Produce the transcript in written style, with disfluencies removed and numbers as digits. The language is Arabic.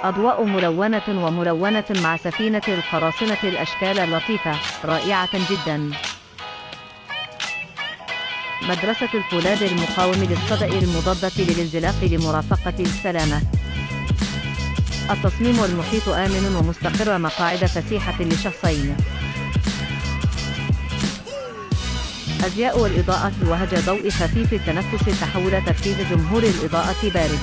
أضواء ملونة وملونة مع سفينة القراصنة، الأشكال اللطيفة رائعة جدا. مدرسة الفولاذ المقاوم للصدأ المضادة للانزلاق لمرافقة السلامة. التصميم المحيط آمن ومستقر، مقاعد فسيحة لشخصين. الأزياء والإضاءة، وهج ضوء خفيف التنفس، تحول تركيز جمهور الإضاءة بارد.